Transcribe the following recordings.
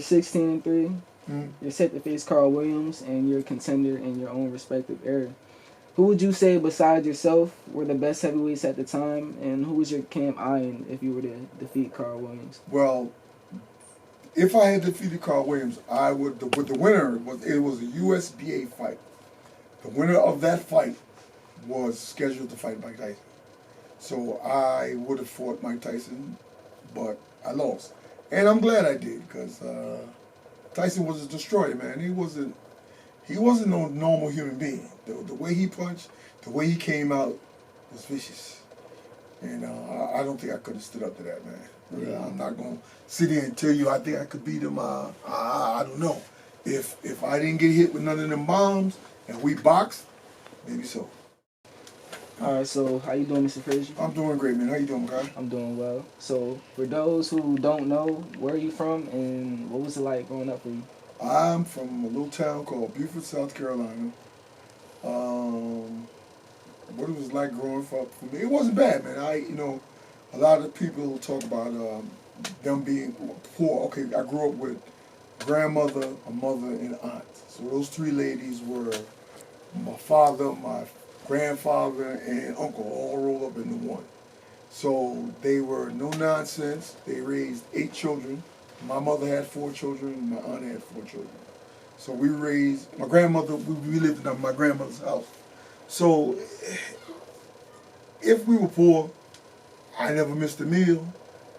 16-3. Mm-hmm. You're set to face Carl Williams, and you're a contender in your own respective area. Who would you say, besides yourself, were the best heavyweights at the time, and who was your camp eyeing if you were to defeat Carl Williams? Well, if I had defeated Carl Williams, I would. The winner was a USBA fight. The winner of that fight was scheduled to fight Mike Tyson. So I would have fought Mike Tyson, but I lost, and I'm glad I did because Tyson was a destroyer, man. He wasn't no normal human being. The way he punched, the way he came out was vicious. And I don't think I could have stood up to that, man. Yeah. I'm not going to sit here and tell you I think I could beat him. I don't know. If I didn't get hit with none of them bombs and we boxed, maybe so. All right, so how you doing, Mr. Fraizer? I'm doing great, man. How you doing, guy? I'm doing well. So for those who don't know, where are you from, and what was it like growing up for you? I'm from a little town called Beaufort, South Carolina. What it was like growing up for me, it wasn't bad, man. A lot of people talk about them being poor. Okay, I grew up with grandmother, a mother, and aunt. So those three ladies were my father, my grandfather, and uncle, all rolled up into one. So they were no nonsense. They raised 8 children. My mother had 4 children. My aunt had 4 children. So we raised my grandmother. We lived in my grandmother's house. So if we were poor, I never missed a meal.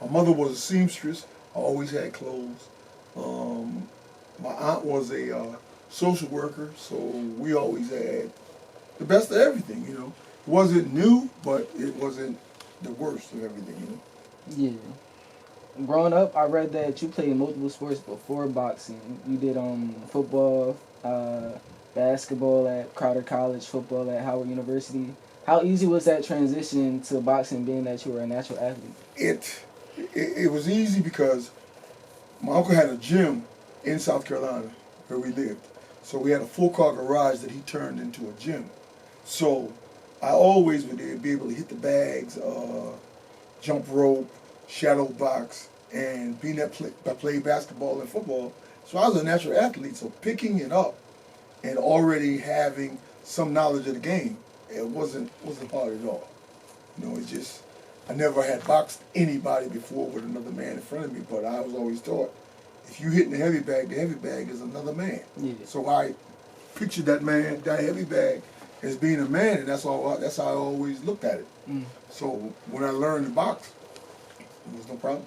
My mother was a seamstress. I always had clothes. My aunt was a social worker, so we always had the best of everything, you know. It wasn't new, but it wasn't the worst of everything, you know. Yeah. Growing up, I read that you played multiple sports before boxing. You did football, basketball at Crowder College, football at Howard University. How easy was that transition to boxing, being that you were a natural athlete? It was easy because my uncle had a gym in South Carolina where we lived. So we had a 4-car garage that he turned into a gym. So I always would be able to hit the bags, jump rope, shadow box, and being that I played basketball and football. So I was a natural athlete, so picking it up and already having some knowledge of the game, it wasn't hard at all. You know, it's just, I never had boxed anybody before with another man in front of me, but I was always taught, if you hit the heavy bag is another man. Yeah. So I pictured that man, that heavy bag, as being a man, and that's how I always looked at it. Mm. So when I learned to box, it was no problem.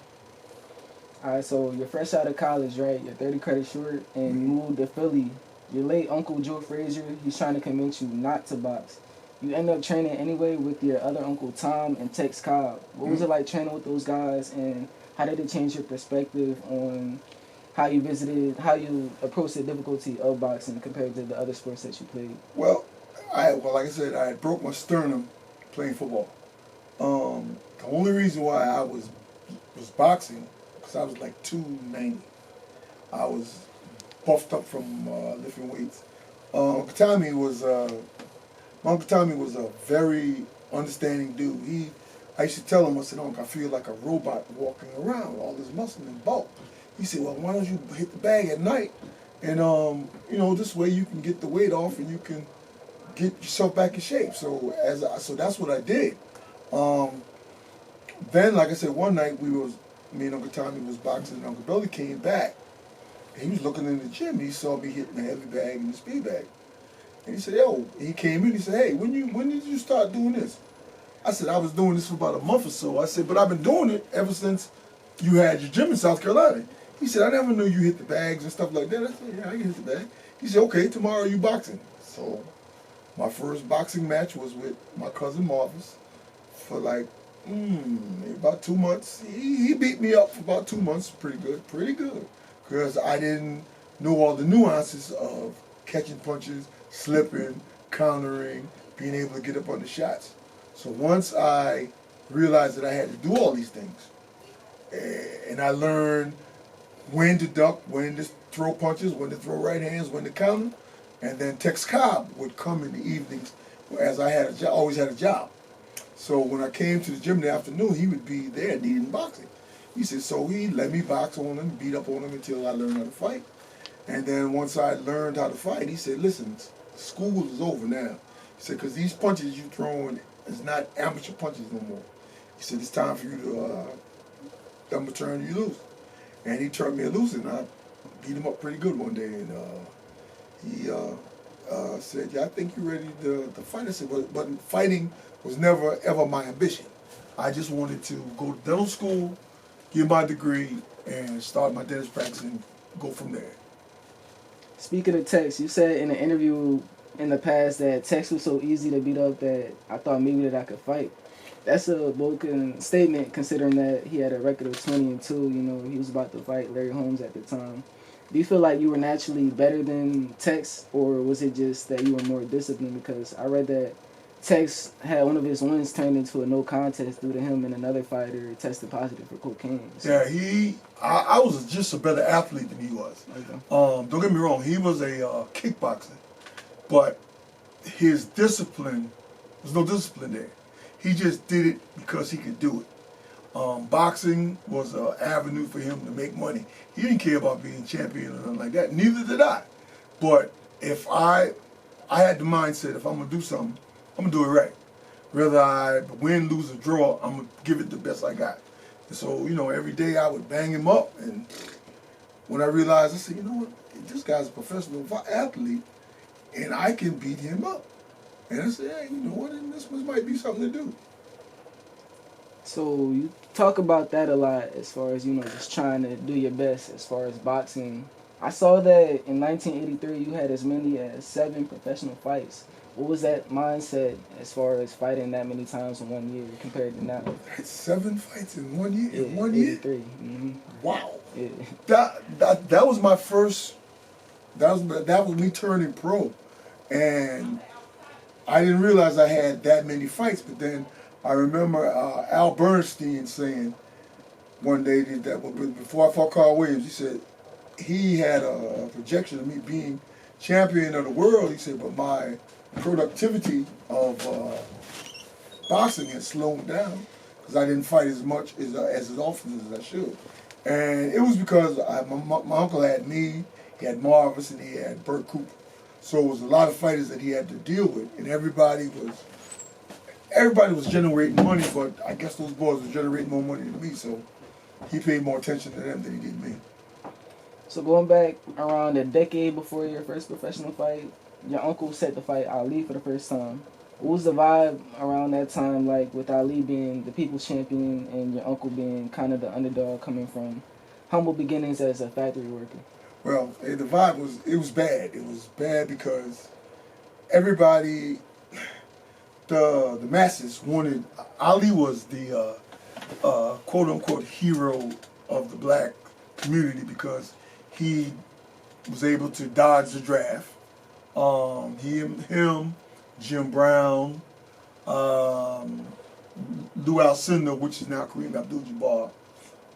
All right, so you're fresh out of college, right? You're 30 credits short, and you moved to Philly. Your late uncle, Joe Fraizer, he's trying to convince you not to box. You end up training anyway with your other uncle, Tom, and Tex Cobb. What was it like training with those guys, and how did it change your perspective on how you approached the difficulty of boxing compared to the other sports that you played? Well, like I said, I broke my sternum playing football. The only reason why I was boxing, because I was like 290. I was buffed up from lifting weights. Uncle Tommy was a very understanding dude. I used to tell him, I said, Uncle, I feel like a robot walking around, all this muscle and bulk. He said, well, why don't you hit the bag at night? And, this way you can get the weight off and you can get yourself back in shape. So that's what I did. Then, like I said, one night me and Uncle Tommy was boxing, and Uncle Billy came back. And he was looking in the gym. He saw me hitting the heavy bag and the speed bag. And he said, he came in, he said, hey, when did you start doing this? I said, I was doing this for about a month or so. I said, but I've been doing it ever since you had your gym in South Carolina. He said, I never knew you hit the bags and stuff like that. I said, yeah, I can hit the bag. He said, okay, tomorrow you boxing. So my first boxing match was with my cousin Marvis for like about 2 months. He beat me up for about 2 months, pretty good. Because I didn't know all the nuances of catching punches, slipping, countering, being able to get up on the shots. So once I realized that I had to do all these things, and I learned when to duck, when to throw punches, when to throw right hands, when to counter, and then Tex Cobb would come in the evenings, as I always had a job. So when I came to the gym in the afternoon, he would be there needing boxing. He said, so he let me box on him, beat up on him until I learned how to fight. And then once I learned how to fight, he said, listen, school is over now. He said, because these punches you throwing is not amateur punches no more. He said, it's time for you to, I'm going to turn you loose. And he turned me loose, and I beat him up pretty good one day. And he said, yeah, I think you're ready to fight. I said, but fighting was never, ever my ambition. I just wanted to go to dental school, get my degree, and start my dentist practice and go from there. Speaking of Tex, you said in an interview in the past that Tex was so easy to beat up that I thought maybe that I could fight. That's a bold statement considering that he had a record of 20-2. You know, he was about to fight Larry Holmes at the time. Do you feel like you were naturally better than Tex, or was it just that you were more disciplined? Because I read that Tex had one of his wins turned into a no contest due to him and another fighter tested positive for cocaine. So. Yeah, I was just a better athlete than he was. Okay. Don't get me wrong, he was a kickboxer, but his discipline, there's no discipline there. He just did it because he could do it. Boxing was an avenue for him to make money. He didn't care about being champion or nothing like that. Neither did I. But if I had the mindset, if I'm going to do something, I'm going to do it right. Whether I win, lose, or draw, I'm going to give it the best I got. And so, you know, every day I would bang him up. And when I realized, I said, you know what, this guy's a professional athlete, and I can beat him up. And I said, hey, you know what, this might be something to do. So you talk about that a lot as far as, you know, just trying to do your best as far as boxing. I saw that in 1983 you had as many as 7 professional fights. What was that mindset as far as fighting that many times in 1 year compared to now? 7 fights in 1 year? Yeah, in 1 year? 83. Mm-hmm. Wow. Yeah. That was my first, that was me turning pro. And I didn't realize I had that many fights, but then I remember Al Bernstein saying one day that before I fought Carl Williams, he said he had a projection of me being champion of the world. He said, but my productivity of boxing had slowed down because I didn't fight as much as often as I should. And it was because my uncle had me, he had Marvis, and he had Burt Cooper. So it was a lot of fighters that he had to deal with, and everybody was generating money, but I guess those boys were generating more money than me, so he paid more attention to them than he did me. So going back around a decade before your first professional fight, your uncle set to fight Ali for the first time. What was the vibe around that time like with Ali being the people's champion and your uncle being kind of the underdog coming from humble beginnings as a factory worker? Well, the vibe was bad. It was bad because everybody, the masses wanted, Ali was the quote unquote hero of the black community because he was able to dodge the draft. Him, Jim Brown, Lou Alcindor, which is now Kareem Abdul-Jabbar,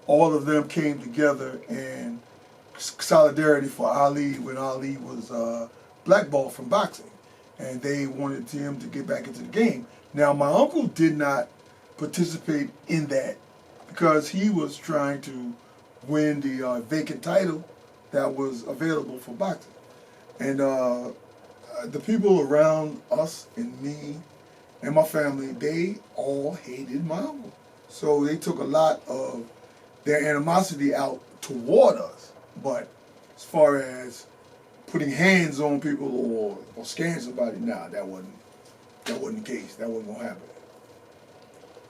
all of them came together and solidarity for Ali when Ali was blackballed from boxing, and they wanted him to get back into the game. Now, my uncle did not participate in that because he was trying to win the vacant title that was available for boxing. And the people around us and me and my family, they all hated my uncle. So they took a lot of their animosity out toward us. But as far as putting hands on people or scaring somebody, nah, that wasn't the case. That wasn't gonna happen.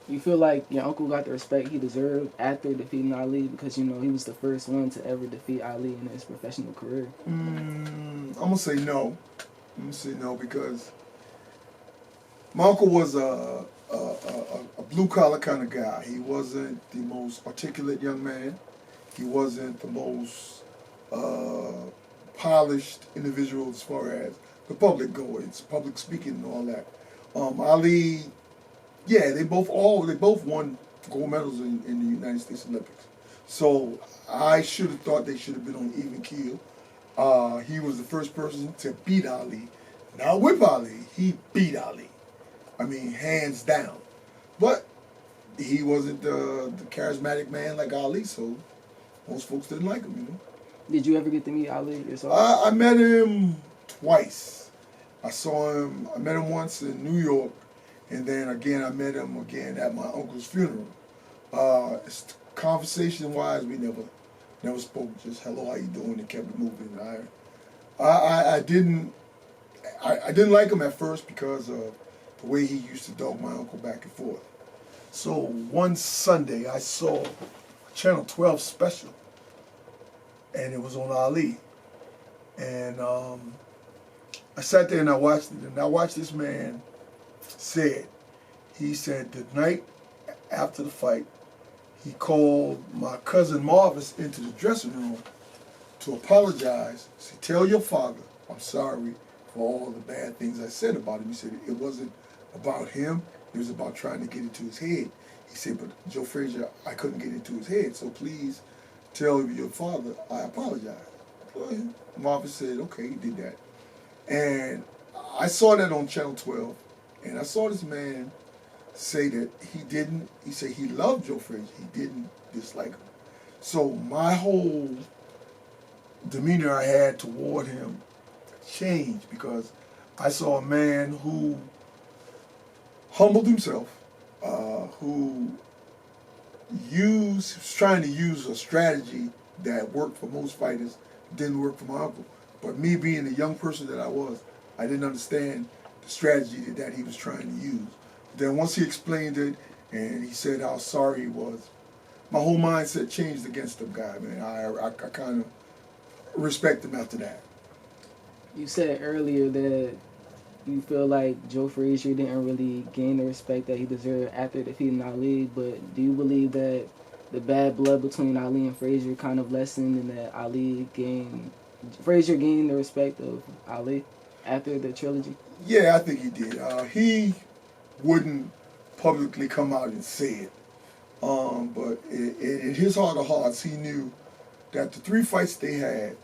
You feel like your uncle got the respect he deserved after defeating Ali because, you know, he was the first one to ever defeat Ali in his professional career? I'm gonna say no. I'm gonna say no because my uncle was a blue collar kind of guy. He wasn't the most articulate young man. He wasn't the most polished individual as far as the public goes, public speaking and all that. Ali, yeah, they both won gold medals in the United States Olympics. So I should have thought they should have been on even keel. He was the first person to beat Ali. Not whip Ali, he beat Ali. I mean, hands down. But he wasn't the charismatic man like Ali, so most folks didn't like him, you know. Did you ever get to meet Ali yourself? I met him twice. I met him once in New York, and then again I met him again at my uncle's funeral. Conversation-wise, we never spoke. Just hello, how you doing, and kept it moving. I didn't like him at first because of the way he used to dog my uncle back and forth. So one Sunday I saw a Channel 12 special, and it was on Ali. And I sat there and I watched it, and I watched this man he said the night after the fight, he called my cousin Marvis into the dressing room to apologize. He said, tell your father I'm sorry for all the bad things I said about him. He said it wasn't about him, it was about trying to get into his head. He said, but Joe Fraizer, I couldn't get into his head, so please tell your father I apologize. Well, Marvin said, okay, he did that. And I saw that on Channel 12, and I saw this man say that he said he loved Joe Fraizer, he didn't dislike him. So my whole demeanor I had toward him changed because I saw a man who humbled himself, who was trying to use a strategy that worked for most fighters, didn't work for my uncle. But me being the young person that I was, I didn't understand the strategy that he was trying to use. Then once he explained it and he said how sorry he was, my whole mindset changed against the guy, man. I kind of respect him after that. You said earlier that you feel like Joe Fraizer didn't really gain the respect that he deserved after defeating Ali, but do you believe that the bad blood between Ali and Fraizer kind of lessened and that Fraizer gained the respect of Ali after the trilogy? Yeah, I think he did. He wouldn't publicly come out and say it, but in his heart of hearts, he knew that the 3 fights they had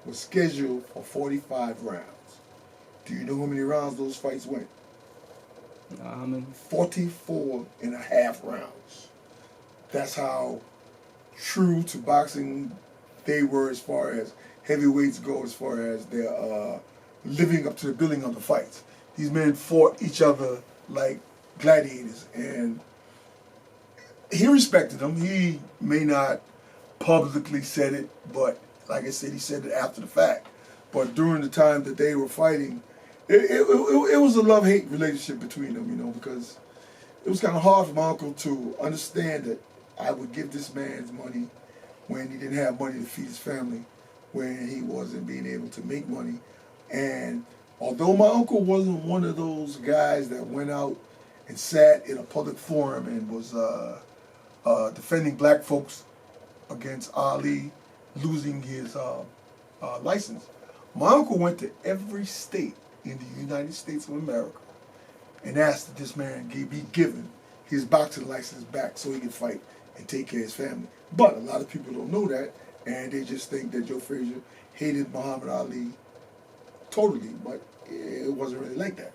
was scheduled for 45 rounds. Do you know how many rounds those fights went? How many? 44 and a half rounds. That's how true to boxing they were as far as heavyweights go, as far as their living up to the billing of the fights. These men fought each other like gladiators, and he respected them. He may not publicly said it, but like I said, he said it after the fact. But during the time that they were fighting, it was a love-hate relationship between them, you know, because it was kind of hard for my uncle to understand that I would give this man's money when he didn't have money to feed his family, when he wasn't being able to make money. And although my uncle wasn't one of those guys that went out and sat in a public forum and was defending black folks against Ali losing his license, my uncle went to every state in the United States of America and asked that this man be given his boxing license back so he could fight and take care of his family. But a lot of people don't know that, and they just think that Joe Fraizer hated Muhammad Ali totally, but it wasn't really like that.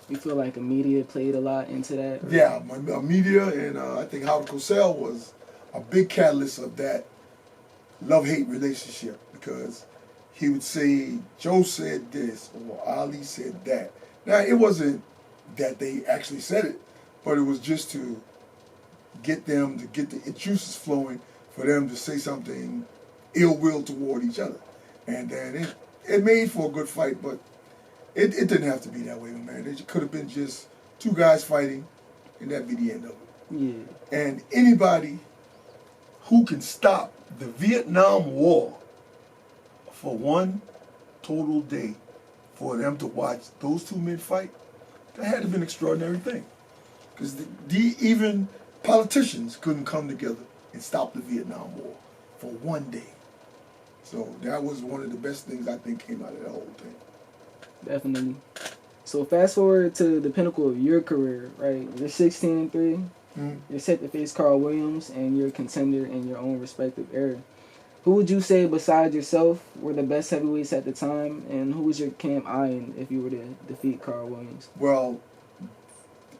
You feel like the media played a lot into that? Or? Yeah, media, and I think Howard Cosell was a big catalyst of that love-hate relationship, because he would say, Joe said this, or Ali said that. Now, it wasn't that they actually said it, but it was just to get them to get the juices flowing for them to say something ill will toward each other. And then it made for a good fight, but it didn't have to be that way, man. It could have been just 2 guys fighting, and that'd be the end of it. Yeah. And anybody who can stop the Vietnam War for one total day, for them to watch those 2 men fight, that had to have been an extraordinary thing. Because even politicians couldn't come together and stop the Vietnam War for one day. So that was one of the best things I think came out of that whole thing. Definitely. So fast forward to the pinnacle of your career, right? You're 16-3. Mm-hmm. You're set to face Carl Williams, and you're a contender in your own respective era. Who would you say, besides yourself, were the best heavyweights at the time, and who was your camp eyeing if you were to defeat Carl Williams? Well,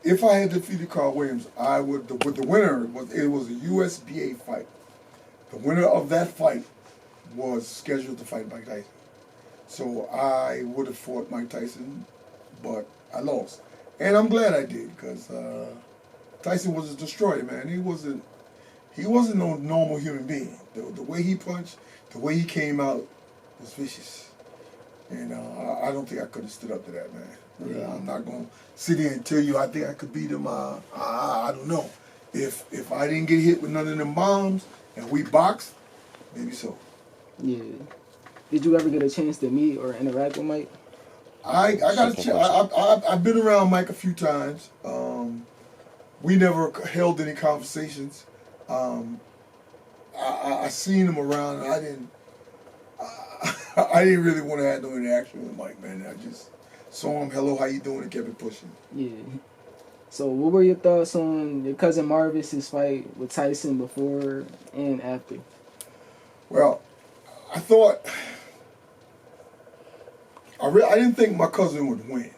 if I had defeated Carl Williams, I would. With the winner was it was a USBA fight. The winner of that fight was scheduled to fight Mike Tyson. So I would have fought Mike Tyson, but I lost, and I'm glad I did because Tyson was a destroyer, man. He wasn't no normal human being. The way he punched, the way he came out was vicious. And I don't think I could have stood up to that, man. Yeah. I'm not going to sit here and tell you I think I could beat him. I don't know. If I didn't get hit with none of them bombs and we boxed, maybe so. Yeah. Did you ever get a chance to meet or interact with Mike? I got a chance. I've been around Mike a few times. We never held any conversations. I seen him around, and I didn't really want to have no interaction with Mike, man. I just saw him, hello, how you doing, and kept it pushing. Yeah. So what were your thoughts on your cousin Marvis's fight with Tyson before and after? Well, I thought I didn't think my cousin would win.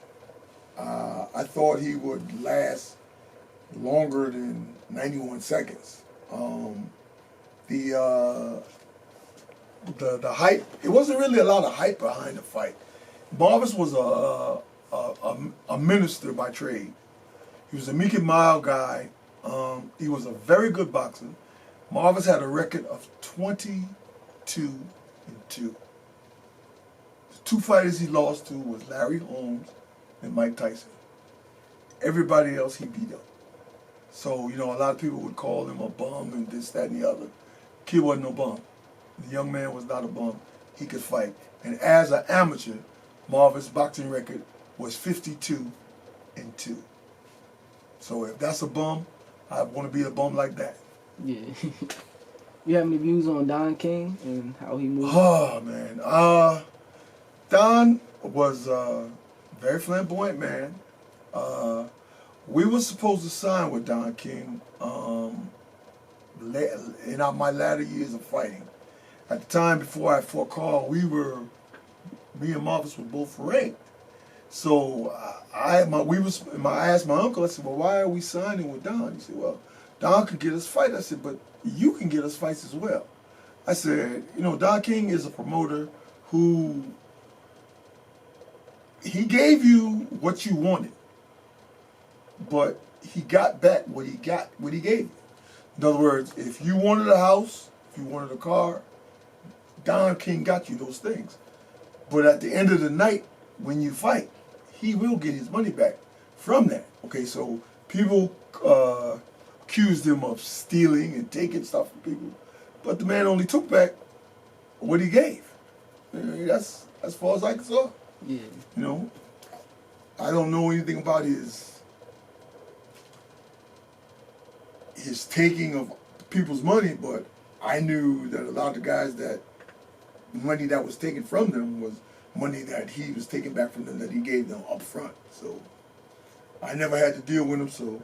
I thought he would last longer than 91 seconds. The hype, it wasn't really a lot of hype behind the fight. Marvis was a minister by trade. He was a meek and mild guy. He was a very good boxer. Marvis had a record of 22-2. The two fighters he lost to was Larry Holmes and Mike Tyson. Everybody else he beat up. So, a lot of people would call him a bum and this, that, and the other. Kid wasn't no bum. The young man was not a bum. He could fight. And as an amateur, Marvin's boxing record was 52-2. So if that's a bum, I want to be a bum like that. Yeah. You have any views on Don King and how he moved? Oh, man. Don was a very flamboyant man. We were supposed to sign with Don King in my latter years of fighting. At the time before I fought Carl, me and Marvis were both ranked. So I asked my uncle, I said, well, why are we signing with Don? He said, well, Don could get us fights. I said, but you can get us fights as well. I said, Don King is a promoter who, he gave you what you wanted, but he got back what he gave you. In other words, if you wanted a house, if you wanted a car, Don King got you those things. But at the end of the night, when you fight, he will get his money back from that. Okay, so people accused him of stealing and taking stuff from people, but the man only took back what he gave. That's as far as I can saw. Yeah. I don't know anything about his taking of people's money, but I knew that a lot of the guys that money that was taken from them was money that he was taking back from them that he gave them up front. So I never had to deal with him, so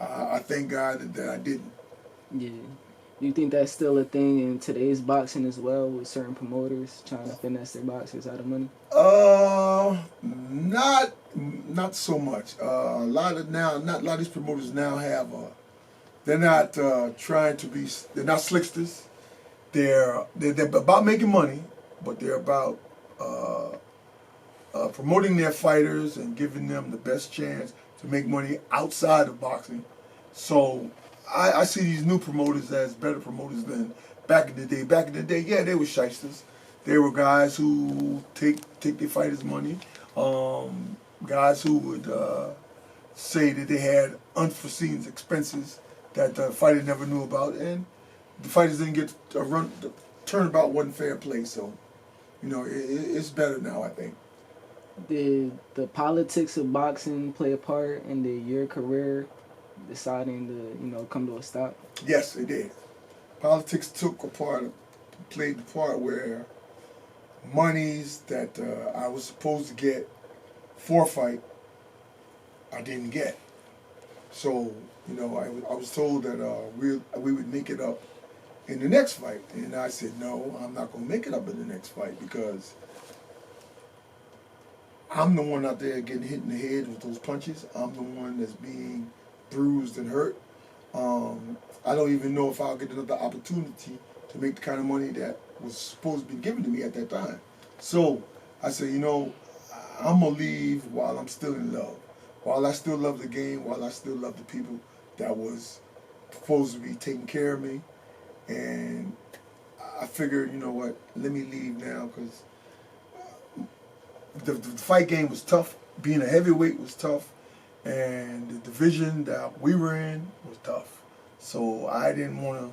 I thank God that I didn't. Yeah. Do you think that's still a thing in today's boxing as well, with certain promoters trying to finesse their boxers out of money? Not so much. A lot of these promoters now have they're not trying to be. They're not slicksters. They're about making money, but they're about promoting their fighters and giving them the best chance to make money outside of boxing. So I see these new promoters as better promoters than back in the day. Back in the day, yeah, they were shysters. They were guys who take their fighters' money. Guys who would say that they had unforeseen expenses that the fighter never knew about, and the fighters didn't get a run. The turnabout wasn't fair play, so it's better now, I think. Did the politics of boxing play a part in your career deciding to come to a stop? Yes, it did. Politics played the part where monies that I was supposed to get for a fight, I didn't get. So I was told that we would make it up in the next fight, and I said no, I'm not going to make it up in the next fight because I'm the one out there getting hit in the head with those punches. I'm the one that's being bruised and hurt. I don't even know if I'll get another opportunity to make the kind of money that was supposed to be given to me at that time. So I said, you know, I'm going to leave while I'm still in love. While I still love the game, while I still love the people that was supposed to be taking care of me. And I figured, you know what, let me leave now because the fight game was tough. Being a heavyweight was tough. And the division that we were in was tough. So I didn't want to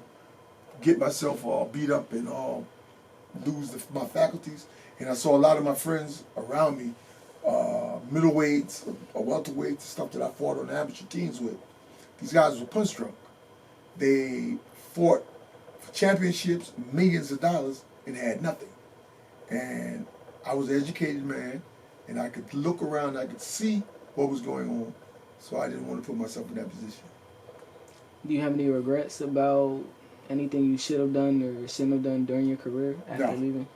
get myself all beat up and all lose my faculties. And I saw a lot of my friends around me, middleweights, welterweights, stuff that I fought on amateur teams with. These guys were punch drunk. They fought for championships, millions of dollars, and had nothing. And I was an educated man, and I could look around, I could see what was going on. So I didn't want to put myself in that position. Do you have any regrets about anything you should have done or shouldn't have done during your career after leaving?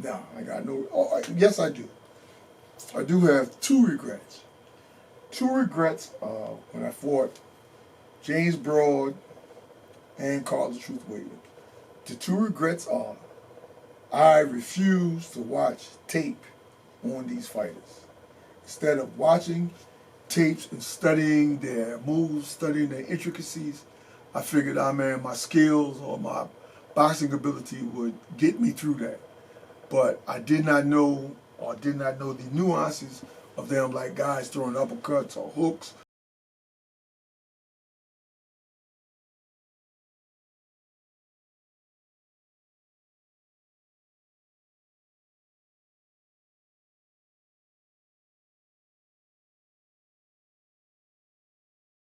No, I got no. Oh, yes, I do. I do have two regrets. Two regrets when I fought James Broad and Carlos Truth Williams. The two regrets are I refused to watch tape on these fighters. Instead of watching tapes and studying their moves, studying their intricacies, I figured, my skills or my boxing ability would get me through that. But I did not know the nuances of them, like guys throwing uppercuts or hooks